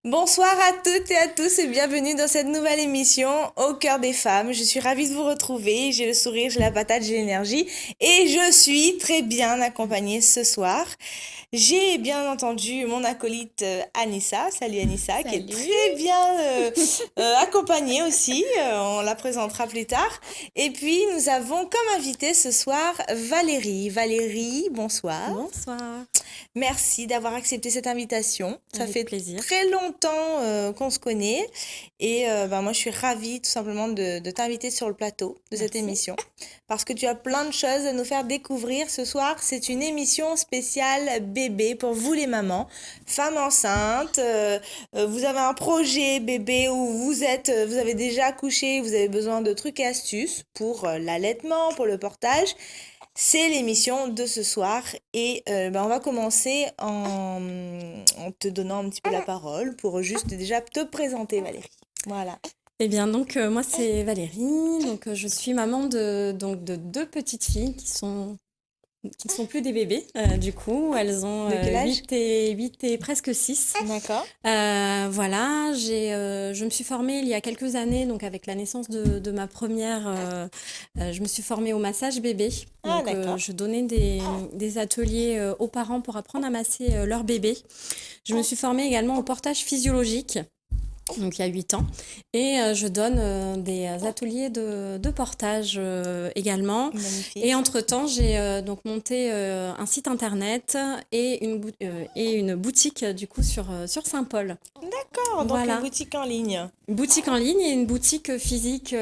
Bonsoir à toutes et à tous et bienvenue dans cette nouvelle émission Au cœur des femmes. Je suis ravie de vous retrouver. J'ai le sourire, j'ai la patate, j'ai l'énergie et je suis très bien accompagnée ce soir. J'ai bien entendu mon acolyte Anissa, salut Anissa, qui est Salut. très bien accompagnée aussi. On la présentera plus tard. Et puis nous avons comme invitée ce soir Valérie. Valérie, bonsoir. Bonsoir. Merci d'avoir accepté cette invitation. Ça Avec fait plaisir. très longtemps qu'on se connaît et moi je suis ravie tout simplement de t'inviter sur le plateau de cette Merci. émission parce que tu as plein de choses à nous faire découvrir ce soir. C'est une émission spéciale bébé pour vous les mamans, femmes enceintes. Vous avez un projet bébé où vous avez déjà accouché, vous avez besoin de trucs et astuces pour l'allaitement, pour le portage. C'est l'émission de ce soir et on va commencer en te donnant un petit peu la parole pour juste déjà te présenter Valérie. Voilà. Eh bien, donc, moi, c'est Valérie. Donc, je suis maman de deux petites filles qui ne sont plus des bébés. Du coup, elles ont De quel âge? 8 et presque 6. D'accord. Voilà, je me suis formée il y a quelques années, donc avec la naissance de ma première, je me suis formée au massage bébé. Ah, Donc, d'accord. je donnais des ateliers aux parents pour apprendre à masser leur bébé. Je me suis formée également au portage physiologique, donc il y a 8 ans. Et je donne des ateliers de portage également. Magnifique. Et entre-temps, j'ai donc monté un site internet et une boutique du coup sur Saint-Paul. D'accord, donc une Voilà, boutique en ligne une boutique en ligne et une boutique physique,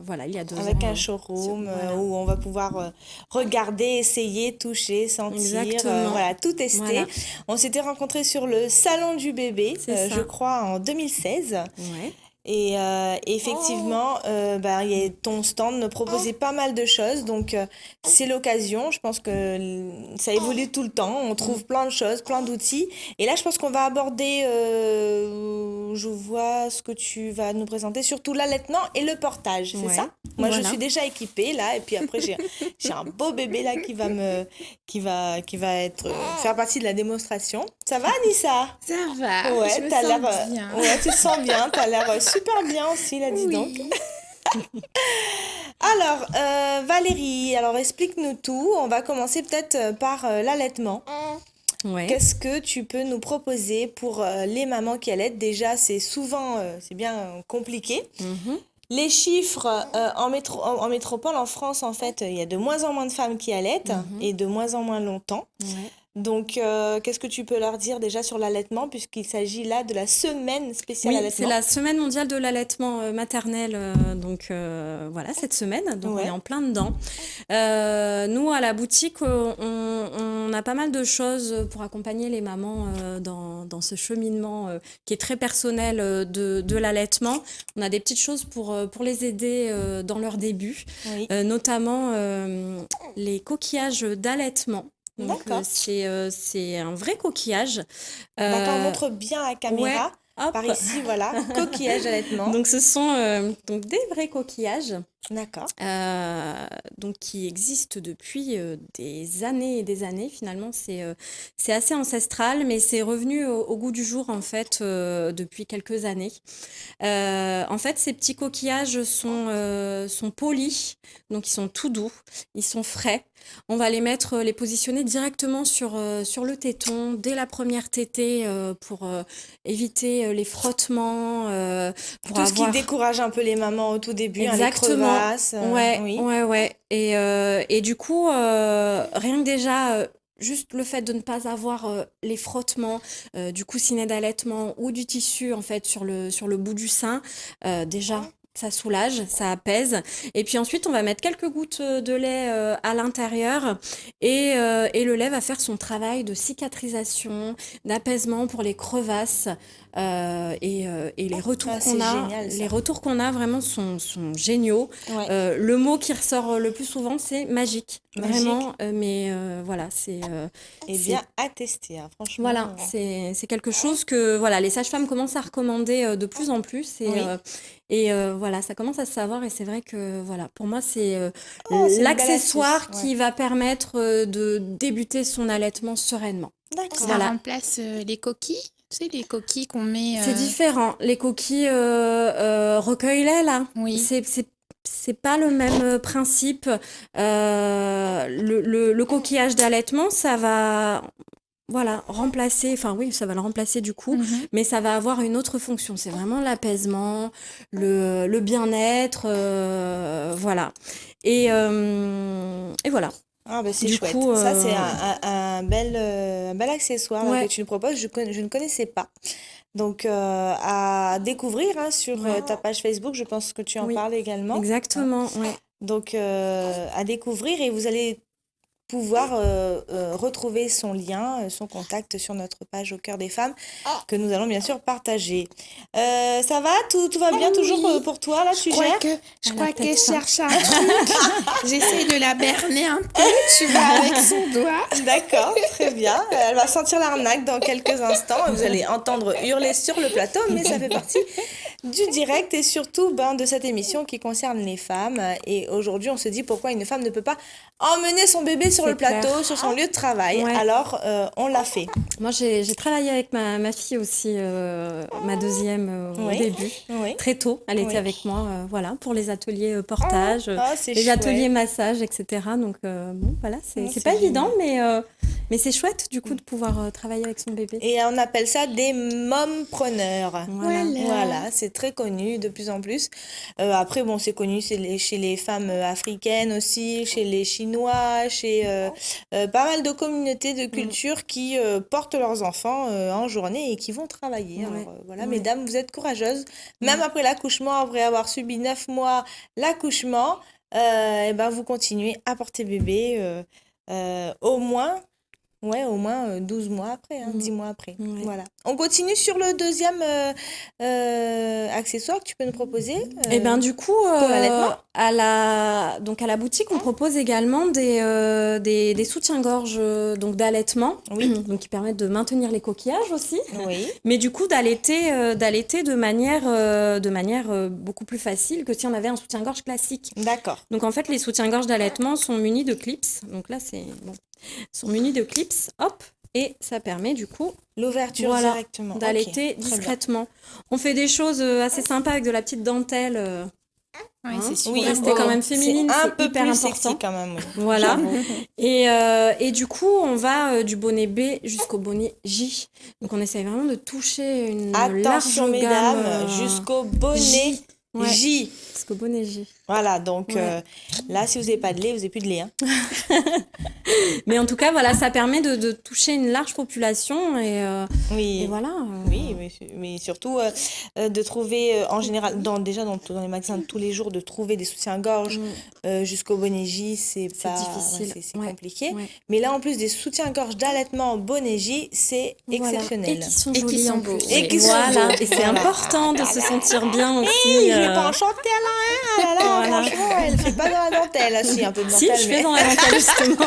voilà, il y a 2 ans. avec un showroom Voilà, où on va pouvoir regarder, essayer, toucher, sentir, exactement. voilà, tout tester. Voilà, On s'était rencontrés sur le salon du bébé, c'est je ça. crois en 2016. Ouais. Et effectivement, ton stand me proposait pas mal de choses, donc c'est l'occasion. Je pense que ça évolue tout le temps. On Mm. trouve plein de choses, plein d'outils. Et là, je pense qu'on va aborder, je vois ce que tu vas nous présenter, surtout l'allaitement et le portage, c'est ça? Ouais, Moi, je voilà. suis déjà équipée là, et puis après j'ai un beau bébé là qui va être faire partie de la démonstration. Ça va, Anissa? Ça va, je Ouais, me t'as l'air, sens bien. ouais, tu te sens bien, t'as l'air super bien aussi, là, dis donc. Oui. Alors, Valérie, alors explique-nous tout. On va commencer peut-être par l'allaitement. Ouais. Qu'est-ce que tu peux nous proposer pour les mamans qui allaitent? Déjà, c'est souvent, c'est bien compliqué. Mhm. Les chiffres en métropole, en France, en fait, il y a de moins en moins de femmes qui allaitent Mhm. et de moins en moins longtemps. Ouais. Donc, qu'est-ce que tu peux leur dire déjà sur l'allaitement, puisqu'il s'agit là de la semaine spéciale Oui, c'est allaitement? la semaine mondiale de l'allaitement maternel, donc voilà, cette semaine, donc on est Ouais. en plein dedans. Nous, à la boutique, on a pas mal de choses pour accompagner les mamans dans ce cheminement qui est très personnel de l'allaitement. On a des petites choses pour les aider dans leur début, Oui. notamment les coquillages d'allaitement. Donc, D'accord. c'est un vrai coquillage. D'accord, Euh, montre bien à la ouais, caméra. Par hop. ici, voilà. Coquillage d'allaitement. Donc, ce sont donc des vrais coquillages D'accord. donc qui existent depuis des années et des années. Finalement, c'est assez ancestral, mais c'est revenu au goût du jour en fait depuis quelques années. En fait, ces petits coquillages sont polis, donc ils sont tout doux, ils sont frais. On va les positionner directement sur le téton dès la première tétée pour éviter les frottements, pour Tout ce qui avoir décourage un peu les mamans au tout début, hein, les exactement. crevasses. Ouais, Oui. ouais, ouais. Et du coup, rien que déjà, juste le fait de ne pas avoir les frottements du coussinet d'allaitement ou du tissu en fait sur le bout du sein, déjà. Ça soulage, ça apaise. Et puis ensuite, on va mettre quelques gouttes de lait à l'intérieur et le lait va faire son travail de cicatrisation, d'apaisement pour les crevasses. Et Ah, c'est génial les ça. retours qu'on a vraiment sont géniaux. Ouais. Le mot qui ressort le plus souvent, c'est magique. Magique Vraiment, mais voilà, et c'est, bien attesté, hein, franchement. voilà, c'est quelque chose que voilà, les sages-femmes commencent à recommander de plus en plus. Oui. Voilà, ça commence à se savoir et c'est vrai que voilà, pour moi, c'est Oh, c'est une belle astuce. l'accessoire Ouais. qui va permettre de débuter son allaitement sereinement. D'accord. Ça Voilà. remplace les coquilles? Tu sais, les coquilles qu'on met... C'est différent. Les coquilles recueil-lait, là, Oui. c'est pas le même principe. Le coquillage d'allaitement, ça va remplacer, enfin oui, ça va le remplacer du coup, mais ça va avoir une autre fonction. C'est vraiment l'apaisement, le bien-être, voilà. Et voilà. Ah bah c'est Du chouette. coup, Ça, c'est un bel accessoire là, Ouais. que tu nous proposes. Je ne connaissais pas. Donc, à découvrir hein, sur ta page Facebook, je pense que tu en Oui, parles également. exactement, ouais. Donc, à découvrir et vous allez pouvoir retrouver son lien, son contact sur notre page Au cœur des femmes que nous allons bien sûr partager. Ça va? Tout va bien toujours pour toi là? Tu gères? Je crois qu'elle cherche un truc. J'essaie de la berner un peu. Tu vas avec son doigt. D'accord, très bien. Elle va sentir l'arnaque dans quelques instants. Vous allez entendre hurler sur le plateau, mais ça fait partie du direct et surtout de cette émission qui concerne les femmes. Et aujourd'hui, on se dit pourquoi une femme ne peut pas emmener son bébé sur le plateau, clair. sur son lieu de travail. Ouais. Alors, on l'a fait. Moi, j'ai travaillé avec ma fille aussi, ma deuxième au Oui. début. Oui. Très tôt, elle était Oui. avec moi, voilà, pour les ateliers portage, C'est les chouette. ateliers massage, etc. Donc, bon, voilà, c'est c'est pas génial. évident, mais c'est chouette, du coup, de pouvoir travailler avec son bébé. Et on appelle ça des mompreneurs. Voilà. Voilà, c'est très connu de plus en plus. Après, bon, c'est connu chez les femmes africaines aussi, chez les Chinois, chez pas mal de communautés de culture qui portent leurs enfants en journée et qui vont travailler. Ouais. Alors, voilà, Ouais. mesdames, vous êtes courageuses. Même après l'accouchement, après avoir subi 9 mois l'accouchement, et vous continuez à porter bébé au moins 12 mois après, 10 mois après. Ouais. Voilà. On continue sur le deuxième accessoire que tu peux nous proposer. Et du coup, l'allaitement à la boutique, on propose également des soutiens-gorge donc d'allaitement, donc qui permettent de maintenir les coquillages aussi, Oui. mais du coup d'allaiter de manière beaucoup plus facile que si on avait un soutien-gorge classique. D'accord. Donc en fait, les soutiens-gorge d'allaitement sont munis de clips. Donc là, sont munis de clips, hop, et ça permet du coup L'ouverture directement. d'allaiter Ok, très discrètement. On fait des choses assez sympas avec de la petite dentelle. Oui, c'est super. Pour rester quand même féminine, c'est un c'est peu hyper plus important. sexy quand même. Oui. Voilà. Et du coup, on va du bonnet B jusqu'au bonnet J. Donc, on essaye vraiment de toucher une Attention large gamme. mesdames, jusqu'au bonnet J. Ouais. J. Jusqu'au bonnet J. Voilà, donc Ouais. là, si vous n'avez pas de lait, vous n'avez plus de lait. Hein. Mais en tout cas, voilà, ça permet de toucher une large population. Et voilà. Oui, mais surtout de trouver en général, déjà dans les magasins de tous les jours, de trouver des soutiens-gorge jusqu'au bonnet J, c'est difficile. c'est Ouais. compliqué. Ouais. Mais là, en plus des soutiens-gorge d'allaitement bonnet J, c'est Voilà. exceptionnel. Et qui sont Et qui jolis sont en beaux. plus. Et qui sont voilà. beaux. Et c'est Voilà. important de se sentir bien aussi. Je vais pas en chanter à la hein, là, Voilà. franchement, elle fait pas dans la dentelle. Ah, si, un peu de Si, dentelle, je mais fais dans la dentelle, justement.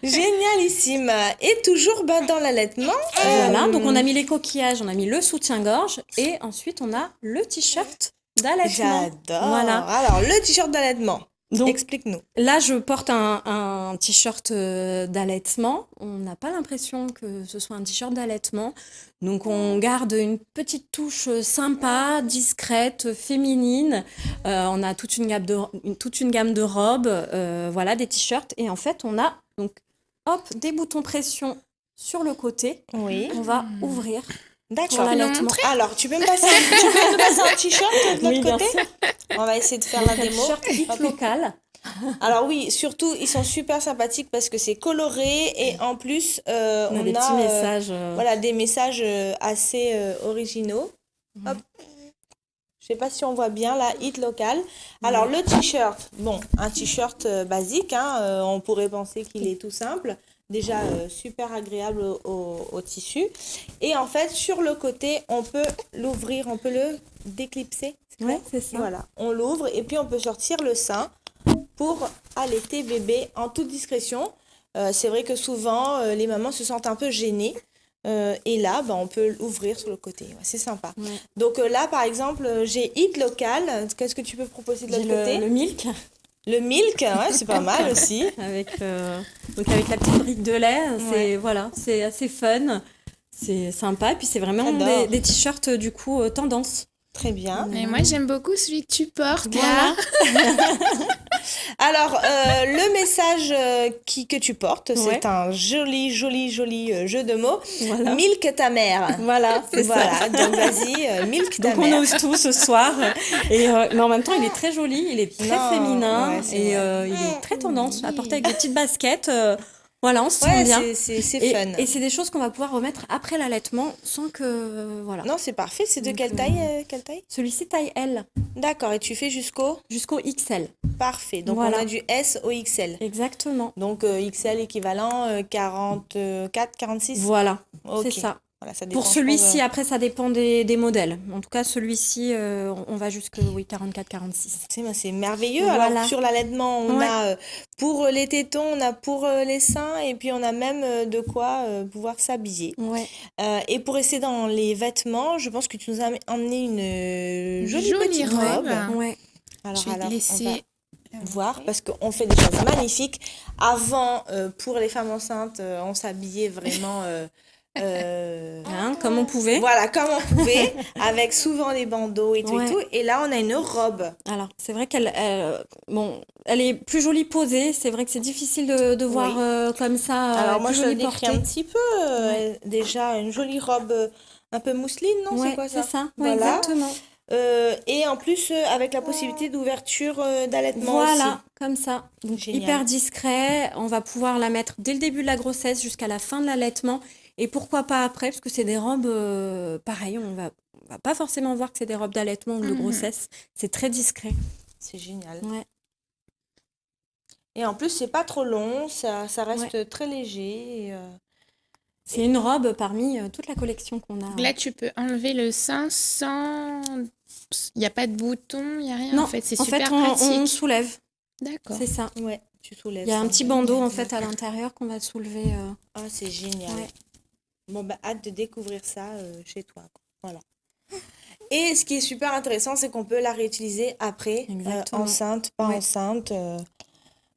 génialissime. Et toujours dans l'allaitement. Voilà, donc on a mis les coquillages, on a mis le soutien-gorge et ensuite on a le t-shirt d'allaitement. J'adore. Voilà. Alors, le t-shirt d'allaitement. Donc Explique-nous. là, je porte un t-shirt d'allaitement. On n'a pas l'impression que ce soit un t-shirt d'allaitement. Donc on garde une petite touche sympa, discrète, féminine. On a toute une gamme de robes, voilà, des t-shirts. Et en fait, on a donc hop, des boutons pression sur le côté. Oui. On va ouvrir. Pour D'accord. l'allaitement. Alors, tu peux me passer un t-shirt de l'autre Oui, bien côté? sûr. On va essayer de faire la Un démo. t-shirt hit local. Alors oui, surtout, ils sont super sympathiques parce que c'est coloré et en plus, On a des petits messages. voilà, des messages assez originaux. Hop. Je sais pas si on voit bien là, hit local. Alors le t-shirt, bon, un t-shirt basique, hein, on pourrait penser qu'il est tout simple. Déjà super agréable au tissu. Et en fait, sur le côté, on peut l'ouvrir, on peut le déclipser. Ouais, c'est ça. Voilà, on l'ouvre et puis on peut sortir le sein pour allaiter bébé en toute discrétion. C'est vrai que souvent, les mamans se sentent un peu gênées. Et là, on peut l'ouvrir sur le côté. Ouais, c'est sympa. Ouais. Donc là, par exemple, j'ai Hit Local. Qu'est-ce que tu peux proposer de J'ai l'autre côté? le milk Le milk, ouais, c'est pas mal aussi. avec la petite brique de lait. C'est assez fun. C'est sympa. Et puis, c'est vraiment J'adore. des t-shirts, du coup, tendance. Très bien. Et moi, j'aime beaucoup celui que tu portes Voilà. là. Alors, le message que tu portes, Ouais. c'est un joli jeu de mots. Voilà. Milk ta mère. Voilà, c'est ça. Voilà, donc vas-y, milk ta Donc on mère. ose tout ce soir. Mais en même temps, il est très joli, il est très Non, féminin ouais, c'est et vrai. il est très tendance à porter avec des petites baskets. Voilà, on se sent Ouais, bien. c'est Et, fun. et c'est des choses qu'on va pouvoir remettre après l'allaitement sans que... Voilà. Non, c'est parfait. C'est de Donc, quelle taille, quelle taille? Celui-ci taille L D'accord, et tu fais jusqu'au? jusqu'au XL. Parfait. Donc Voilà. on a du S au XL. Exactement. Donc XL équivalent 44, 46. Voilà, Ok. c'est ça. Voilà, ça dépend, Pour je celui-ci, pense, après, ça dépend des modèles. En tout cas, celui-ci, on va jusque 44-46. c'est merveilleux. Voilà. Alors sur l'allaitement, on Ouais. a pour les tétons, on a pour les seins et puis on a même de quoi pouvoir s'habiller. Ouais. Et pour rester dans les vêtements, je pense que tu nous as emmené une jolie Jolie petite robe. robe. Ouais. Alors, Je vais te on va laisser. voir parce qu'on fait des choses magnifiques. Avant, pour les femmes enceintes, on s'habillait vraiment Hein, comme on pouvait. voilà, comme on pouvait, avec souvent des bandeaux et tout Ouais. et tout. Et là, on a une robe. Alors, c'est vrai elle est plus jolie posée. C'est vrai que c'est difficile de voir Oui. comme ça. Alors, moi, plus je te jolie décris portée. un petit peu. Déjà, une jolie robe un peu mousseline, non? Ouais, C'est quoi ça? c'est ça. Ouais, Voilà. exactement. Et en plus, avec la possibilité d'ouverture d'allaitement Voilà, comme ça. Donc, Génial. hyper discret. On va pouvoir la mettre dès le début de la grossesse jusqu'à la fin de l'allaitement. Et pourquoi pas après, parce que c'est des robes, pareil, on va pas forcément voir que c'est des robes d'allaitement ou de grossesse. C'est très discret. aussi. C'est génial. Ouais. Et en plus, c'est pas trop long, ça reste très léger. C'est une robe parmi toute la collection qu'on a. Là, tu peux enlever le sein sans. Il n'y a pas de bouton, il n'y a rien. Non, En fait, c'est en super fait, on pratique. soulève. D'accord. C'est ça. Ouais, tu soulèves Il y a un ça. petit bandeau en fait à l'intérieur qu'on va soulever. Ah, c'est génial. Ouais. Bon, bah, hâte de découvrir ça chez toi, quoi. Voilà. Et ce qui est super intéressant, c'est qu'on peut la réutiliser après, Exactement. enceinte, pas Ouais. enceinte.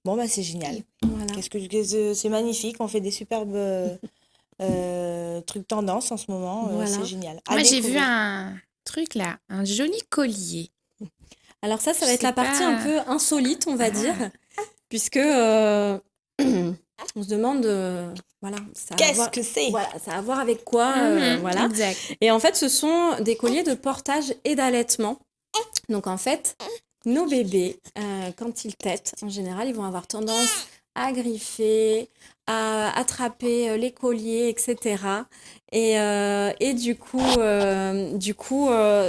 Bon, bah, c'est génial. Voilà. C'est magnifique. On fait des superbes trucs tendance en ce moment. Voilà. C'est génial. À Moi, j'ai vu découvrir. un truc là, un joli collier. Alors ça Je va être sais la partie pas. un peu insolite, on va dire, puisque on se demande, voilà, ça a à Qu'est-ce voir, que c'est? voilà, ça a à voir avec quoi, Mhm, voilà. Exact. Et en fait, ce sont des colliers de portage et d'allaitement. Donc en fait, nos bébés, quand ils tètent, en général, ils vont avoir tendance à griffer, à attraper les colliers, etc. Et du coup,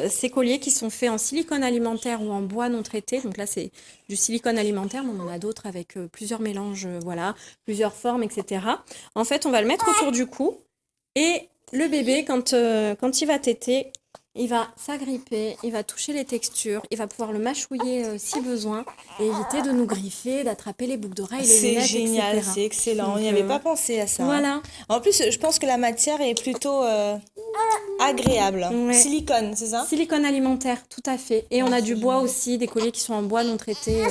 ces colliers qui sont faits en silicone alimentaire ou en bois non traité, donc là c'est du silicone alimentaire, mais on en a d'autres avec plusieurs mélanges, voilà, plusieurs formes, etc. En fait, on va le mettre autour du cou et le bébé, quand il va téter, il va s'agripper, il va toucher les textures, il va pouvoir le mâchouiller si besoin et éviter de nous griffer, d'attraper les boucles d'oreilles, les C'est lunettes, génial, etc. c'est excellent. On Donc, n'y avait pas pensé à ça. Voilà. En plus, je pense que la matière est plutôt agréable. Ouais. Silicone, c'est ça? Silicone alimentaire, tout à fait. Et on a du bois aussi, des colliers qui sont en bois non traité.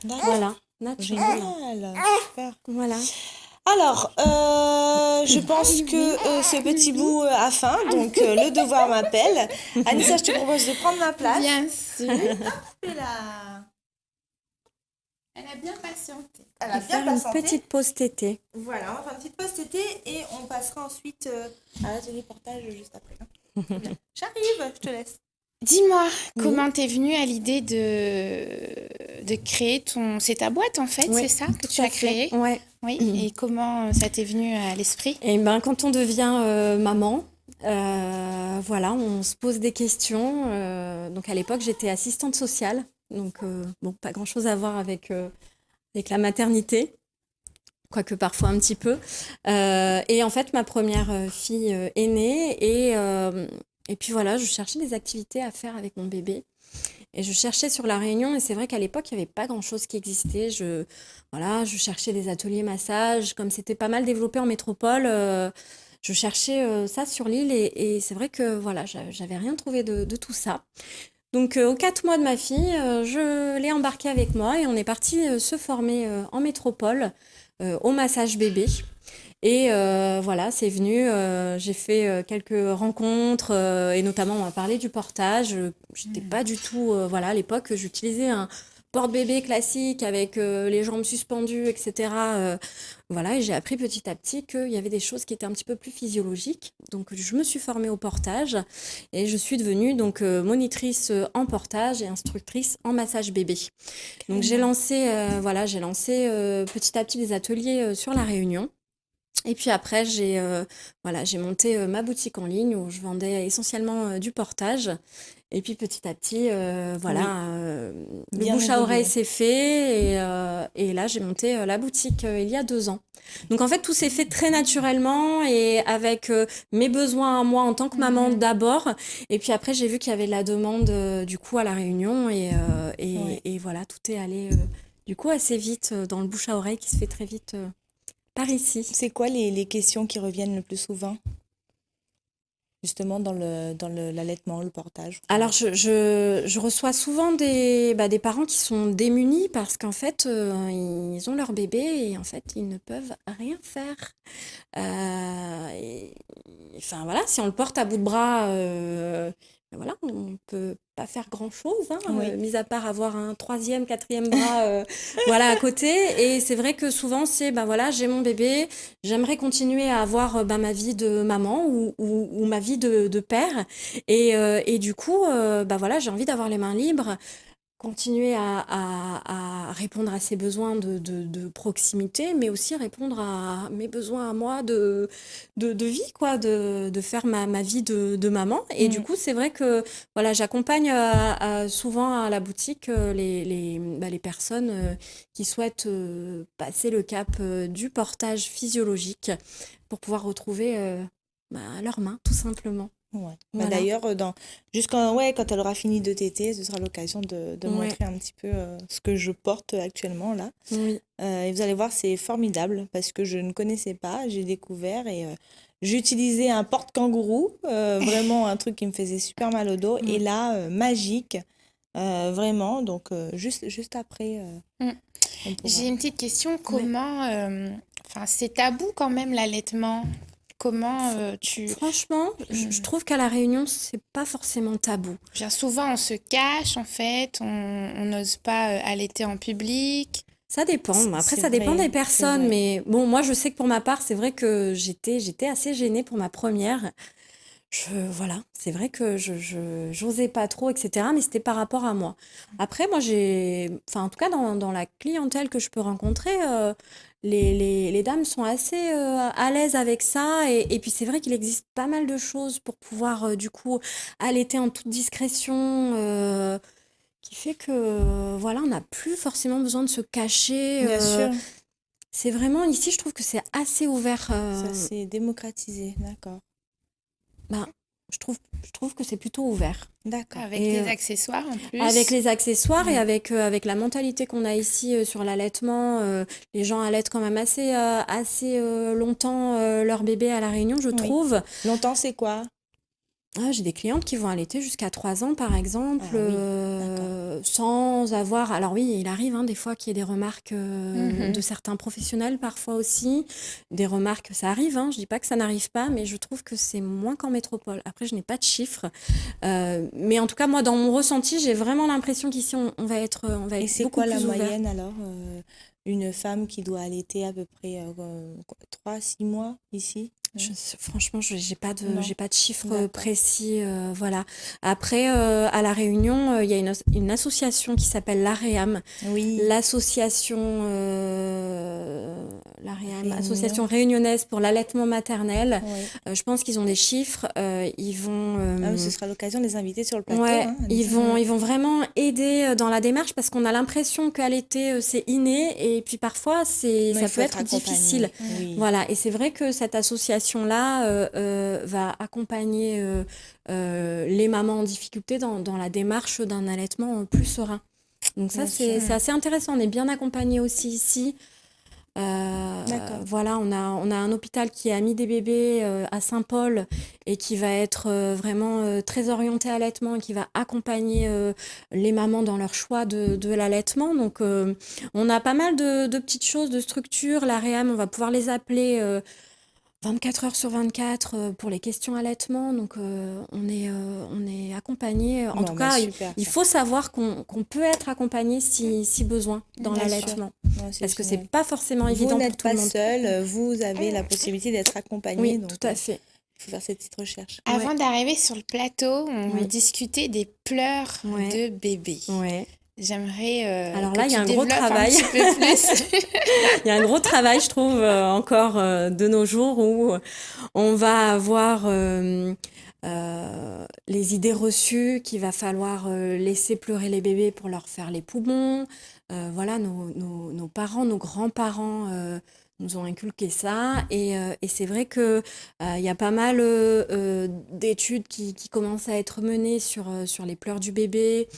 D'accord. Voilà, naturel. Génial, super. Voilà. Alors, je pense que ce petit bout a faim, donc le devoir m'appelle. Anissa, je te propose de prendre ma place. Bien sûr. Et là, Elle a bien patienté. elle On a va bien faire une patienté. petite pause tétée. Voilà, on va faire une petite pause tétée et on passera ensuite à l'atelier portage juste après. Bien. J'arrive, je te laisse. Dis-moi, Oui. comment t'es venue à l'idée de créer ton... C'est ta boîte en fait, Oui, c'est ça que tu Tout à as fait. créé? Ouais. Oui. Et comment ça t'est venu à l'esprit? Et ben, quand on devient maman, voilà, on se pose des questions. Donc à l'époque, j'étais assistante sociale, donc bon, pas grand-chose à voir avec la maternité, quoique parfois un petit peu. Et en fait, ma première fille est née et puis voilà, je cherchais des activités à faire avec mon bébé. Et je cherchais sur La Réunion, et c'est vrai qu'à l'époque, il n'y avait pas grand-chose qui existait. Je cherchais des ateliers massage, comme c'était pas mal développé en métropole. Je cherchais ça sur l'île, et c'est vrai que voilà, j'avais rien trouvé de tout ça. Donc, aux 4 mois de ma fille, je l'ai embarquée avec moi, et on est parti se former en métropole au massage bébé. Et voilà, c'est venu. J'ai fait quelques rencontres et notamment on m'a parlé du portage. J'étais pas du tout, voilà, à l'époque, j'utilisais un porte-bébé classique avec les jambes suspendues, etc. Voilà, et j'ai appris petit à petit qu'il y avait des choses qui étaient un petit peu plus physiologiques. Donc, je me suis formée au portage et je suis devenue donc monitrice en portage et instructrice en massage bébé. Donc, j'ai lancé petit à petit des ateliers sur La Réunion. Et puis après, j'ai monté ma boutique en ligne où je vendais essentiellement du portage. Et puis petit à petit, Oui, le bien bouche à oreille évolué. s'est fait et là, j'ai monté la boutique il y a 2 ans. Donc en fait, tout s'est fait très naturellement et avec mes besoins à moi en tant que maman Mhm. d'abord. Et puis après, j'ai vu qu'il y avait de la demande du coup à La Réunion Ouais. et voilà, tout est allé du coup assez vite dans le bouche à oreille qui se fait très vite par ici. C'est quoi les questions qui reviennent le plus souvent, justement, l'allaitement, le portage? Alors, je reçois souvent des parents qui sont démunis parce qu'en fait, ils ont leur bébé et en fait, ils ne peuvent rien faire. Et enfin voilà, si on le porte à bout de bras, ben voilà, on peut pas faire grand-chose, hein, Oui, mis à part avoir un troisième, quatrième bras, voilà, à côté. Et c'est vrai que souvent, c'est, ben voilà, j'ai mon bébé, j'aimerais continuer à avoir ben, ma vie de maman ou ma vie de père. Et du coup, ben voilà, j'ai envie d'avoir les mains libres continuer à répondre à ses besoins de proximité, mais aussi répondre à mes besoins à moi de vie, quoi, de faire ma vie de maman. Et du mm, coup, c'est vrai que voilà, j'accompagne souvent à la boutique les personnes qui souhaitent passer le cap du portage physiologique pour pouvoir retrouver leurs mains, tout simplement. ouais. Bah, Voilà. d'ailleurs, ouais, quand elle aura fini de téter, ce sera l'occasion de Ouais, montrer un petit peu ce que je porte actuellement là. oui. Et vous allez voir, c'est formidable parce que je ne connaissais pas, j'ai découvert et j'ai utilisé un porte-kangourou, vraiment un truc qui me faisait super mal au dos. Et Mm. là, magique, vraiment. Donc, juste après, Mm. on pourra. J'ai une petite question. Ouais. Comment, enfin, c'est tabou quand même l'allaitement. Comment tu... Franchement, je Hmm. trouve qu'à La Réunion, c'est pas forcément tabou. Bien souvent, on se cache en fait, on n'ose pas allaiter en public. Ça dépend. Après, C'est ça dépend des vrai, c'est personnes. vrai. Mais bon, moi, je sais que pour ma part, c'est vrai que j'étais assez gênée pour ma première. Voilà, c'est vrai que j'osais pas trop, etc. Mais c'était par rapport à moi. Après, moi, enfin, en tout cas, dans la clientèle que je peux rencontrer, les dames sont assez à l'aise avec ça. Et puis, c'est vrai qu'il existe pas mal de choses pour pouvoir, du coup, allaiter en toute discrétion, qui fait que, voilà, on n'a plus forcément besoin de se cacher. Bien sûr, C'est vraiment, ici, je trouve que c'est assez ouvert. ça s'est démocratisé, d'accord. Ben, je trouve que c'est plutôt ouvert. Avec D'accord. Et des accessoires en avec plus. les accessoires et Mm. avec la mentalité qu'on a ici sur l'allaitement, les gens allaitent quand même assez longtemps leur bébé à La Réunion, je Oui. trouve. Longtemps, c'est quoi? Ah, j'ai des clientes qui vont allaiter jusqu'à 3 ans, par exemple, Ah oui, d'accord. sans avoir... Alors oui, il arrive hein, des fois qu'il y ait des remarques de Mhm. certains professionnels, parfois aussi. Des remarques, ça arrive, hein, je dis pas que ça n'arrive pas, mais je trouve que c'est moins qu'en métropole. Après, je n'ai pas de chiffres. Mais en tout cas, moi, dans mon ressenti, j'ai vraiment l'impression qu'ici, on va Et être c'est beaucoup quoi la plus ouvert. moyenne alors? Une femme qui doit allaiter à peu près 3, 6 mois ici? Franchement, Non, j'ai pas de chiffres d'accord. précis, voilà. Après, à La Réunion, il y a une association qui s'appelle l'AREAM, Oui, l'association, l'AREAM, Réunion. Association réunionnaise pour l'allaitement maternel. Oui. Je pense qu'ils ont des chiffres. Ils vont, Ah, mais ce sera l'occasion de les inviter sur le plateau, ouais, hein. Mm. ils vont vraiment aider dans la démarche parce qu'on a l'impression qu'allaiter, c'est inné et puis parfois, Non, il ça peut faut être être difficile. accompagné. Oui, Voilà, et c'est vrai que cette association-là va accompagner les mamans en difficulté dans la démarche d'un allaitement plus serein. Donc ça, bien sûr. c'est assez intéressant. On est bien accompagné aussi ici. D'accord. Voilà, on a un hôpital qui a mis des bébés à Saint-Paul et qui va être vraiment très orienté allaitement et qui va accompagner les mamans dans leur choix de l'allaitement. Donc, on a pas mal de petites choses, de structures. La REAM, on va pouvoir les appeler 24 heures sur 24 pour les questions allaitement. Donc, on est accompagné. En Bon, tout bah, cas, super, il ça. faut savoir qu'on peut être accompagné si besoin dans Bien sûr. l'allaitement. Ouais, c'est Parce que c'est génial. pas forcément Vous évident pour n'êtes tout le pas monde. seul, vous avez la possibilité d'être accompagné, Oui, donc tout à fait. il faut faire cette petite recherche. Avant Ouais. d'arriver sur le plateau, on Oui. discutait des pleurs Ouais. de bébé. Ouais. J'aimerais Alors que là, il y tu a un gros développes un travail. petit peu plus. Il y a un gros travail, je trouve, encore de nos jours où on va avoir les idées reçues qu'il va falloir laisser pleurer les bébés pour leur faire les poumons. Voilà, nos parents, nos grands-parents nous ont inculqué ça. Et c'est vrai que il y a pas mal d'études qui commencent à être menées sur les pleurs du bébé,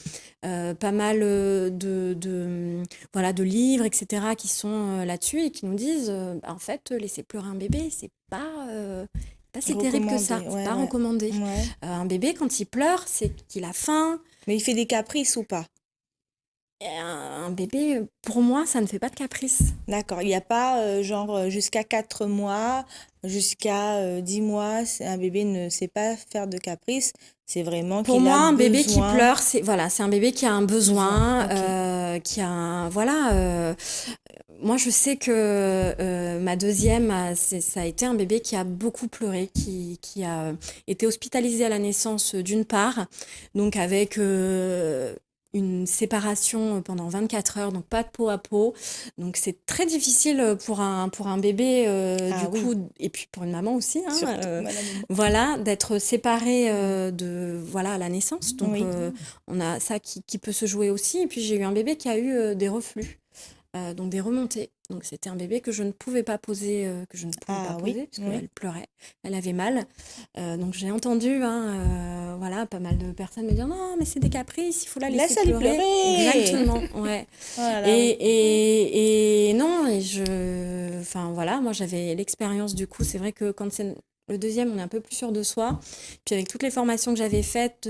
pas mal voilà, de livres, etc., qui sont là-dessus et qui nous disent, en fait, laisser pleurer un bébé, c'est pas si terrible que ça, Recommandé, c'est ouais, pas ouais. recommandé. Ouais. Un bébé, quand il pleure, c'est qu'il a faim. Mais il fait des caprices ou pas? Et un bébé, pour moi, ça ne fait pas de caprice. D'accord. Il n'y a pas jusqu'à 4 mois, jusqu'à 10 mois, un bébé ne sait pas faire de caprices. C'est vraiment Pour qu'il moi, a un bébé qui besoin. pleure, c'est un bébé qui a un besoin, Ok. qui a voilà. Moi, je sais que ma deuxième, ça a été un bébé qui a beaucoup pleuré, qui a été hospitalisé à la naissance d'une part, donc avec une séparation pendant 24 heures, donc pas de peau à peau. Donc c'est très difficile pour un bébé, Ah du oui, coup, et puis pour une maman aussi, hein, surtout. Voilà, maman. voilà, d'être séparée voilà, à la naissance. Donc Oui. on a ça qui peut se jouer aussi. Et puis j'ai eu un bébé qui a eu des reflux. Donc des remontées. Donc c'était un bébé que je ne pouvais pas poser, Ah oui, parce oui. qu'elle pleurait, elle avait mal. Donc j'ai entendu, voilà, pas mal de personnes me dire non, mais c'est des caprices, il faut la laisser Laisse-la lui pleurer. pleurer. Exactement, ouais. Oh là là, oui. Et non, enfin voilà, moi j'avais l'expérience du coup. C'est vrai que quand c'est le deuxième, on est un peu plus sûr de soi. Puis avec toutes les formations que j'avais faites,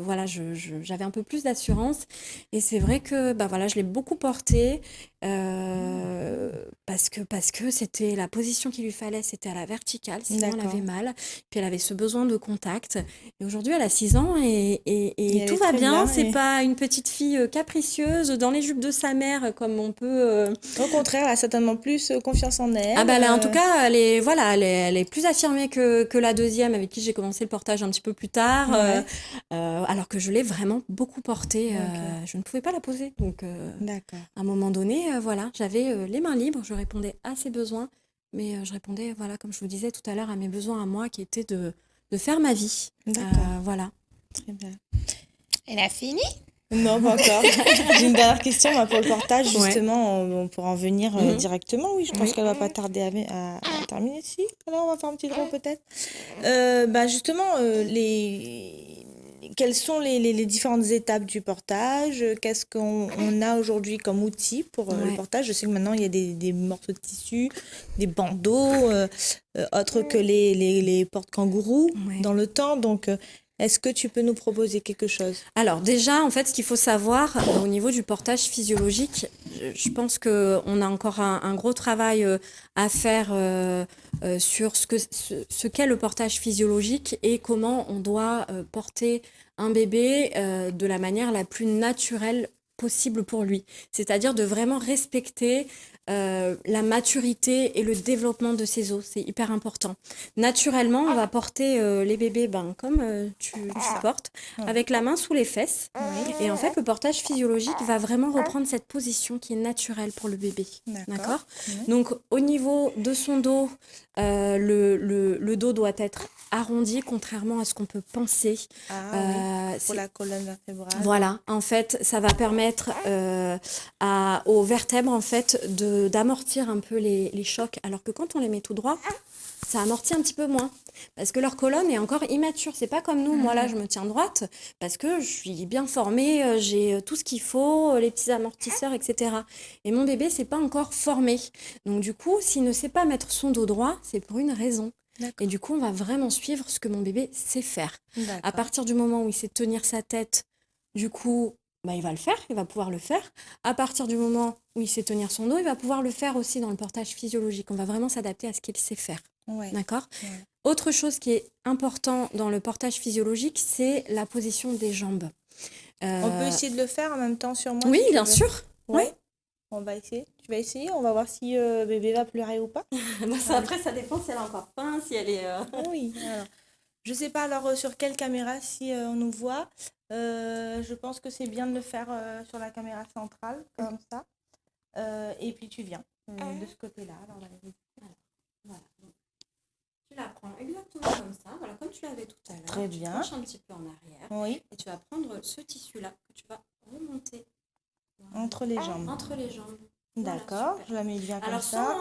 voilà, j'avais un peu plus d'assurance. Et c'est vrai que bah voilà, je l'ai beaucoup porté parce que c'était la position qu'il lui fallait, c'était à la verticale, sinon elle D'accord. avait mal. Puis elle avait ce besoin de contact. Et aujourd'hui, elle a 6 ans et elle tout est va très bien. bien, C'est et- pas une petite fille capricieuse dans les jupes de sa mère comme on peut. Au contraire, elle a certainement plus confiance en elle. Ah bah là, en tout cas, voilà, elle est plus affirmée que la deuxième avec qui j'ai commencé le portage un petit peu plus tard, Ouais. alors que je l'ai vraiment beaucoup portée. Ok. Je ne pouvais pas la poser. Donc, D'accord. à un moment donné, voilà, j'avais les mains libres, je répondais à ses besoins, mais je répondais, voilà, comme je vous disais tout à l'heure, à mes besoins à moi qui étaient de faire ma vie. D'accord. Voilà. Très bien. Elle a fini? Non, pas encore. J'ai une dernière question moi, pour le portage, Ouais. justement, on pourra en venir Mhm. directement. Oui, je pense Oui. qu'elle va pas tarder à terminer. Si, alors on va faire un petit draw peut-être. Bah, justement, quelles sont les différentes étapes du portage? Qu'est-ce qu'on a aujourd'hui comme outil pour le Ouais. portage? Je sais que maintenant, il y a des morceaux de tissu, des bandeaux, autres que les porte-kangourous Ouais. dans le temps. Donc, est-ce que tu peux nous proposer quelque chose? Alors déjà, en fait, ce qu'il faut savoir au niveau du portage physiologique, je pense qu'on a encore un gros travail à faire sur ce qu'est le portage physiologique et comment on doit porter un bébé de la manière la plus naturelle possible pour lui. C'est-à-dire de vraiment respecter la maturité et le développement de ses os. C'est hyper important. Naturellement, on va porter les bébés comme tu portes, avec la main sous les fesses. Et en fait, le portage physiologique va vraiment reprendre cette position qui est naturelle pour le bébé. D'accord. Donc, au niveau de son dos, le dos doit être arrondi, contrairement à ce qu'on peut penser. Pour C'est- la colonne vertébrale. Voilà, en fait, ça va permettre aux vertèbres en fait d'amortir un peu les chocs, alors que quand on les met tout droit, ça amortit un petit peu moins, parce que leur colonne est encore immature. C'est pas comme nous. Moi là, je me tiens droite parce que je suis bien formée, j'ai tout ce qu'il faut, les petits amortisseurs, etc. Et mon bébé, c'est pas encore formé. Donc du coup, s'il ne sait pas mettre son dos droit, c'est pour une raison. Et du coup, on va vraiment suivre ce que mon bébé sait faire. À partir du moment où il sait tenir sa tête, du coup, bah, il va le faire, il va pouvoir le faire. À partir du moment où il sait tenir son dos, il va pouvoir le faire aussi dans le portage physiologique. On va vraiment s'adapter à ce qu'il sait faire. Ouais. D'accord? Ouais. Autre chose qui est important dans le portage physiologique, c'est la position des jambes. On peut Euh, essayer de le faire en même temps sur moi oui, si tu bien veux. sûr. Ouais. On va essayer. Tu vas essayer. On va voir si bébé va pleurer ou pas. Après, ça dépend si elle a encore faim, si elle est... Oui. Alors, je sais pas alors sur quelle caméra si on nous voit. Je pense que c'est bien de le faire sur la caméra centrale comme ça. Et puis tu viens de ce côté-là. Alors, Voilà. Donc, tu la prends exactement comme ça, voilà, comme tu l'avais tout à l'heure. Très Tu bien. penches un petit peu en arrière oui, et tu vas prendre ce tissu-là que tu vas remonter entre les jambes. entre les jambes. Voilà, D'accord. super. Je la mets bien comme Alors, ça.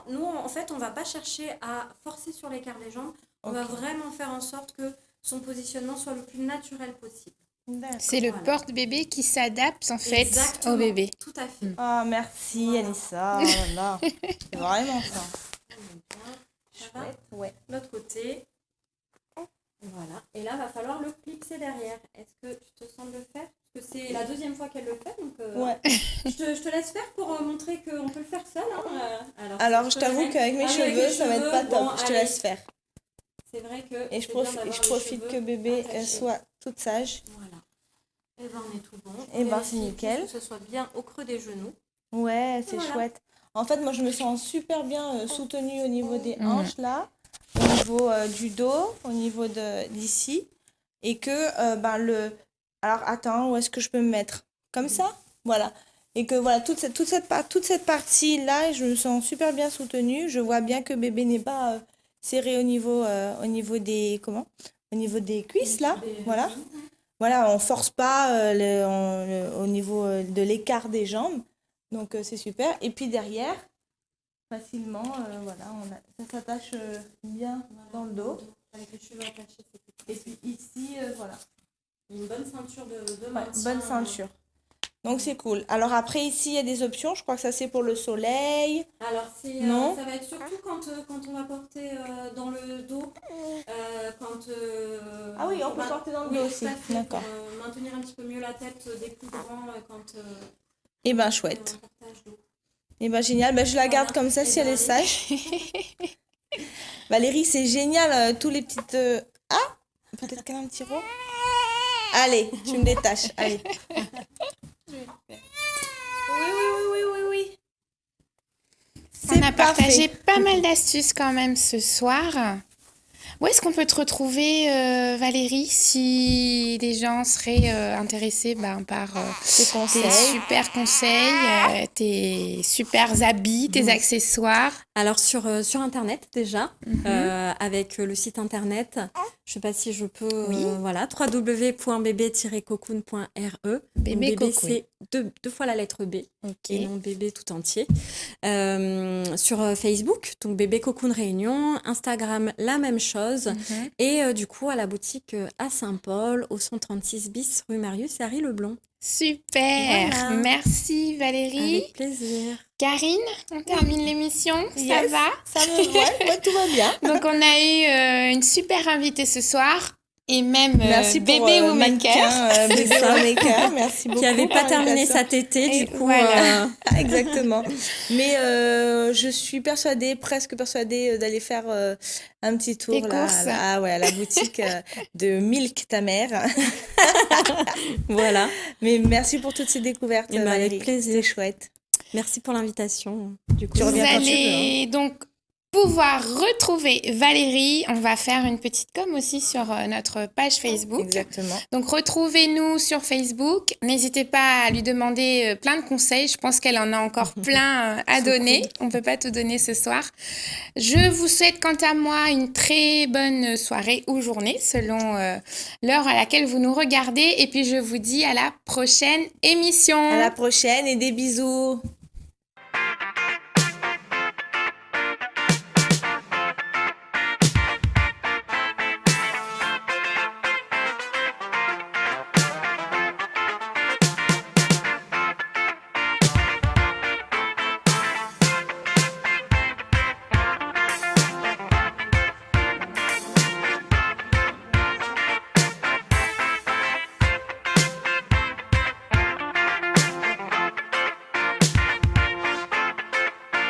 nous, en fait, on va pas chercher à forcer sur l'écart des jambes. On va Ok. vraiment faire en sorte que son positionnement soit le plus naturel possible. D'accord. C'est le Voilà. porte-bébé qui s'adapte en fait Exactement, au bébé. tout à fait. Ah, merci Voilà. Anissa. Oh là là. C'est vraiment ça. Ça va. Chouette. Ouais. L'autre côté. Voilà. Et là, va falloir le clipser derrière. Est-ce que tu te sens de le faire? Parce que c'est la deuxième fois qu'elle le fait. Donc, Ouais. je te laisse faire pour montrer qu'on peut le faire seul. Hein. Alors, je t'avoue qu'avec mes avec cheveux, les ça va être cheveux, pas top. bon, Je te allez. laisse faire. C'est vrai que. Et je c'est bien d'avoir les profite cheveux que bébé attachés. soit toute sage. Voilà. Et ben on est tout bon. Eh ben, Vérifie c'est nickel. Que ce soit bien au creux des genoux. Ouais, c'est Voilà. chouette. En fait, moi, je me sens super bien soutenue au niveau des Mhm. hanches, là, au niveau du dos, au niveau d'ici. Et que, Alors, attends, où est-ce que je peux me mettre? Comme ça? Voilà. Et que, voilà, toute cette partie-là, je me sens super bien soutenue. Je vois bien que bébé n'est pas serré au niveau des... Comment? Au niveau des cuisses, là. Voilà. Voilà, on force pas au niveau de l'écart des jambes. Donc, c'est super. Et puis derrière, facilement, voilà, ça s'attache bien dans le dos. Avec les cheveux attachés, c'est Et puis ici, voilà. une bonne ceinture de Ouais, maintien. bonne ceinture. Donc, c'est cool. Alors après, ici, il y a des options. Je crois que ça, c'est pour le soleil. Alors, Non. ça va être surtout quand on va porter dans le dos. Ah oui, on peut va- porter dans le oui, dos tout aussi. à fait, D'accord. pour maintenir un petit peu mieux la tête des plus grands quand Eh ben, on chouette. fait un portage d'eau. Eh ben, génial. Ben, je la garde Voilà. comme ça Eh si elle ben, est sage. Valérie, c'est génial. Tous les petites... Ah, peut-être qu'elle a un petit rot. Allez, tu me détaches. Allez. Oui. On a partagé parfait. pas mal d'astuces quand même ce soir. Où est-ce qu'on peut te retrouver, Valérie, si des gens seraient intéressés par Tes tes conseils. super conseils, tes super habits, tes accessoires? Alors sur Internet déjà, Mhm. avec le site Internet, je sais pas si je peux, Oui. voilà, www.bb-cocoon.re. Bébé Bébé, Cocoon. c'est deux fois la lettre B Ok. et non bébé tout entier. Sur Facebook, donc Bébé Cocoon Réunion, Instagram, la même chose. Mhm. Et du coup, à la boutique à Saint-Paul, au 136 bis, rue Marius et Harry Leblond. Super. Voilà. Merci Valérie. Avec plaisir. Karine, on termine l'émission. Ça Yes. va? Ça me voit, tout va bien. Donc on a eu une super invitée ce soir et même Merci pour bébé Womaker. Bébé ça. Womaker, merci beaucoup. Qui n'avait pas pour terminé l'invitation. sa tétée, Et du coup. voilà. Exactement. Mais je suis presque persuadée d'aller faire un petit tour Des là, courses. à la boutique de Milk ta mère. Voilà. Mais merci pour toutes ces découvertes, Eh ben, avec Valérie. plaisir. C'était chouette. Merci pour l'invitation. Du coup, Tu Vous reviens quand tu veux, allez donc pouvoir retrouver Valérie. On va faire une petite com aussi sur notre page Facebook. Exactement. Donc retrouvez-nous sur Facebook. N'hésitez pas à lui demander plein de conseils. Je pense qu'elle en a encore plein à donner. On ne peut pas tout donner ce soir. Je vous souhaite quant à moi une très bonne soirée ou journée selon l'heure à laquelle vous nous regardez. Et puis je vous dis à la prochaine émission. À la prochaine et des bisous.